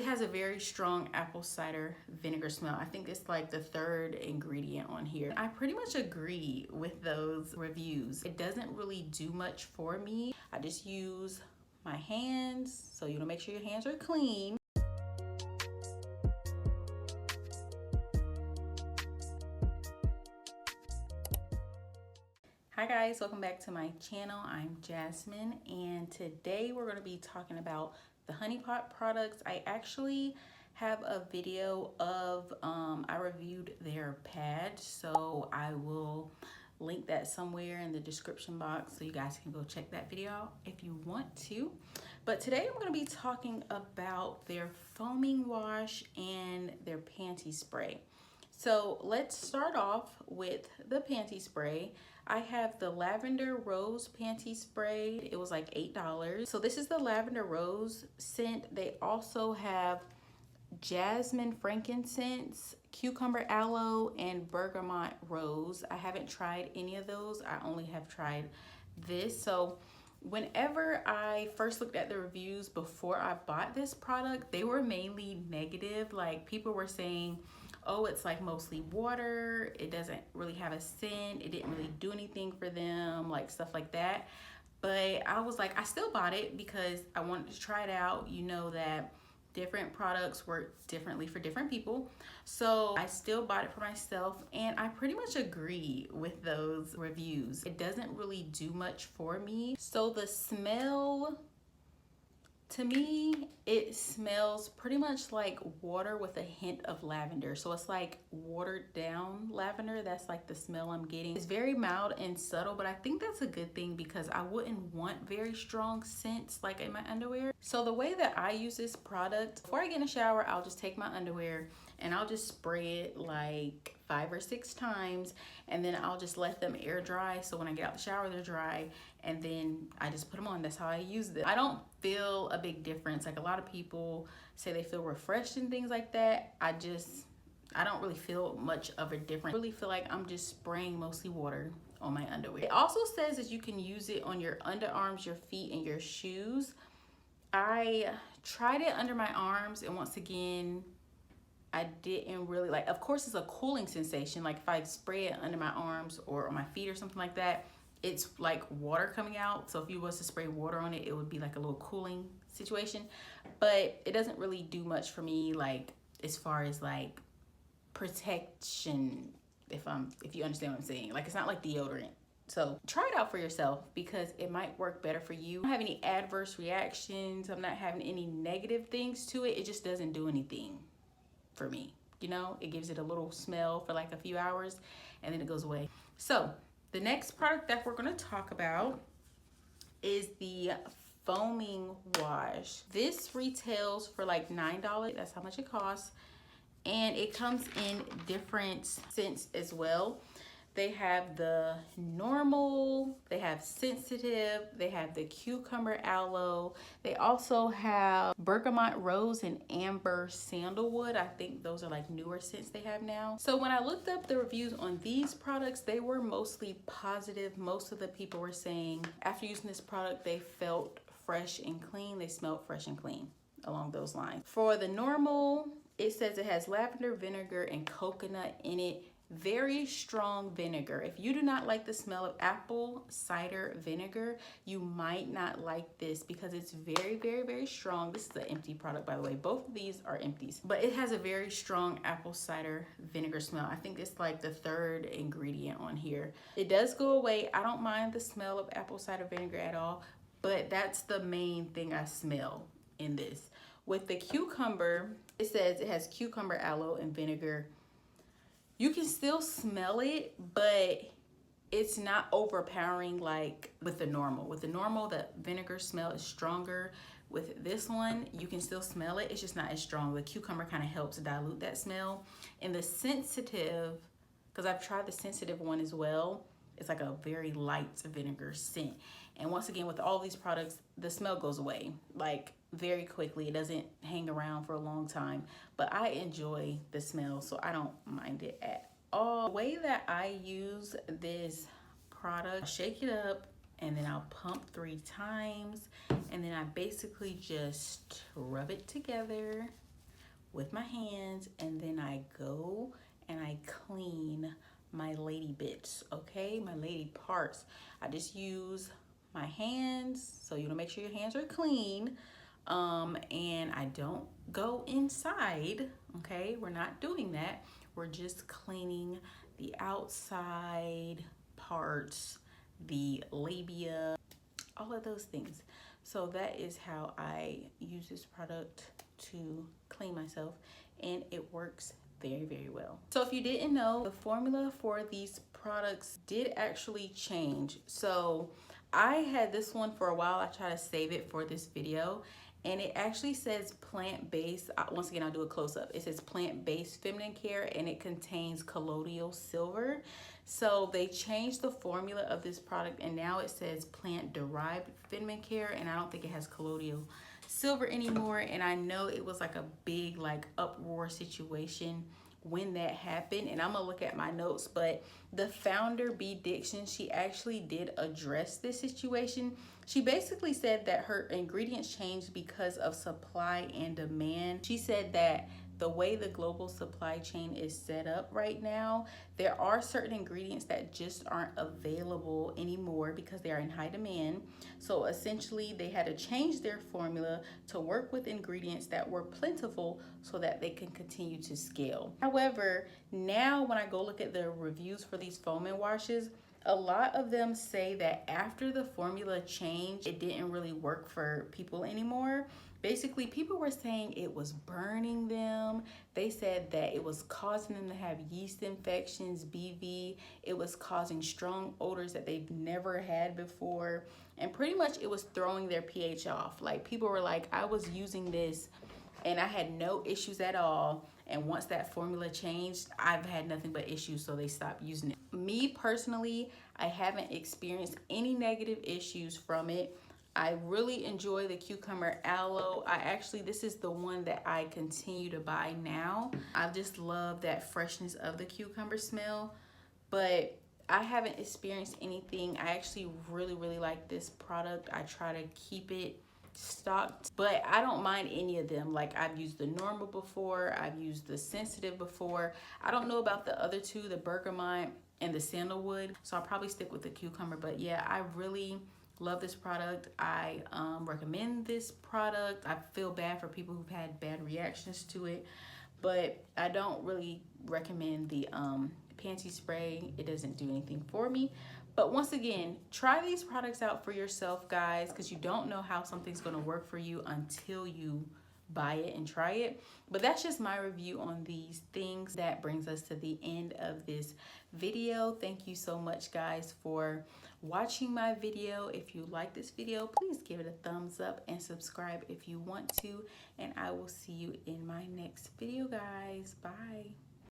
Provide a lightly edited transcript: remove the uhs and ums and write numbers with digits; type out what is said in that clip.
it has a very strong apple cider vinegar smell. I think it's like the third ingredient on here. I pretty much agree with those reviews. It doesn't really do much for me. I just use my hands, so you want to make sure your hands are clean. Hi guys, welcome back to my channel. I'm Jasmine, and today we're going to be talking about the Honeypot products. I actually have a video of I reviewed their pad, so I will link that somewhere in the description box so you guys can go check that video out if you want to. But today I'm going to be talking about their foaming wash and their panty spray. So let's start off with the panty spray. I have the lavender rose panty spray. It was like $8. So this is the lavender rose scent. They also have jasmine frankincense, cucumber aloe, and bergamot rose. I haven't tried any of those. I only have tried this. So whenever I first looked at the reviews before I bought this product, they were mainly negative. Like, people were saying, oh, it's like mostly water, it doesn't really have a scent, it didn't really do anything for them, like stuff like that. But I was like, I still bought it because I wanted to try it out. You know that different products work differently for different people. So I still bought it for myself, and I pretty much agree with those reviews. It doesn't really do much for me. So the smell, to me, it smells pretty much like water with a hint of lavender. So it's like watered down lavender. That's like the smell I'm getting. It's very mild and subtle, but I think that's a good thing because I wouldn't want very strong scents like in my underwear. So the way that I use this product, before I get in the shower, I'll just take my underwear and I'll just spray it like 5 or 6 times, and then I'll just let them air dry. So when I get out the shower, they're dry, and then I just put them on. That's how I use them. I don't feel a big difference. Like, a lot of people say they feel refreshed and things like that. I don't really feel much of a difference. I really feel like I'm just spraying mostly water on my underwear. It also says that you can use it on your underarms, your feet, and your shoes. I tried it under my arms, and once again, I didn't really like. Of course, it's a cooling sensation. Like, if I spray it under my arms or on my feet or something like that, it's like water coming out. So if you was to spray water on it, it would be like a little cooling situation. But it doesn't really do much for me, like as far as like protection, if you understand what I'm saying. Like, it's not like deodorant. So try it out for yourself because it might work better for you. I don't have any adverse reactions. I'm not having any negative things to it. It just doesn't do anything for me. You know, it gives it a little smell for like a few hours and then it goes away. So the next product that we're going to talk about is the foaming wash. This retails for like $9. That's how much it costs. And it comes in different scents as well. They have the normal, they have sensitive, they have the cucumber aloe. They also have bergamot rose and amber sandalwood. I think those are like newer scents they have now. So when I looked up the reviews on these products, they were mostly positive. Most of the people were saying after using this product, they felt fresh and clean. They smelled fresh and clean, along those lines. For the normal, it says it has lavender, vinegar, and coconut in it. Very strong vinegar. If you do not like the smell of apple cider vinegar, you might not like this because it's very, very, very strong. This is an empty product, by the way. Both of these are empties, but it has a very strong apple cider vinegar smell. I think it's like the third ingredient on here. It does go away. I don't mind the smell of apple cider vinegar at all, but that's the main thing I smell in this. With the cucumber, it says it has cucumber, aloe, and vinegar. You can still smell it, but it's not overpowering like with the normal. With the normal, the vinegar smell is stronger. With this one, you can still smell it. It's just not as strong. The cucumber kind of helps dilute that smell. And the sensitive, because I've tried the sensitive one as well, it's like a very light vinegar scent. And once again, with all these products, the smell goes away like very quickly. It doesn't hang around for a long time, but I enjoy the smell, so I don't mind it at all. The way that I use this product, I shake it up and then I'll pump 3 times, and then I basically just rub it together with my hands, and then I go and I clean my lady bits, okay? My lady parts. I just use my hands, so you want to make sure your hands are clean. And I don't go inside, okay? We're not doing that. We're just cleaning the outside parts, the labia, all of those things. So that is how I use this product to clean myself, and it works very, very well. So if you didn't know, the formula for these products did actually change. So I had this one for a while. I tried to save it for this video, and it actually says plant-based. Once again, I'll do a close-up. It says plant-based feminine care, and it contains colloidal silver. So they changed the formula of this product, and now it says plant-derived feminine care, and I don't think it has colloidal silver anymore. And I know it was like a big like uproar situation when that happened, and I'm gonna look at my notes, but the founder, B Dixon, she actually did address this situation. She basically said that her ingredients changed because of supply and demand. She said that the way the global supply chain is set up right now, there are certain ingredients that just aren't available anymore because they are in high demand. So essentially they had to change their formula to work with ingredients that were plentiful so that they can continue to scale. However, now when I go look at the reviews for these foaming washes, a lot of them say that after the formula changed, it didn't really work for people anymore. Basically, people were saying it was burning them. They said that it was causing them to have yeast infections, BV. It was causing strong odors that they've never had before. And pretty much it was throwing their pH off. Like, people were like, I was using this and I had no issues at all. And once that formula changed, I've had nothing but issues, so they stopped using it. Me personally, I haven't experienced any negative issues from it. I really enjoy the cucumber aloe. This is the one that I continue to buy now. I just love that freshness of the cucumber smell, but I haven't experienced anything. I actually really, really like this product. I try to keep it stocked, but I don't mind any of them. Like, I've used the normal before, I've used the sensitive before. I don't know about the other two, the bergamot and the sandalwood, so I'll probably stick with the cucumber. But yeah, I really love this product. I recommend this product. I feel bad for people who've had bad reactions to it, but I don't really recommend the Panty spray. It doesn't do anything for me. But once again, try these products out for yourself, guys, because you don't know how something's going to work for you until you buy it and try it. But that's just my review on these things. That brings us to the end of this video. Thank you so much, guys, for watching my video. If you like this video, please give it a thumbs up and subscribe if you want to. And I will see you in my next video, guys. Bye.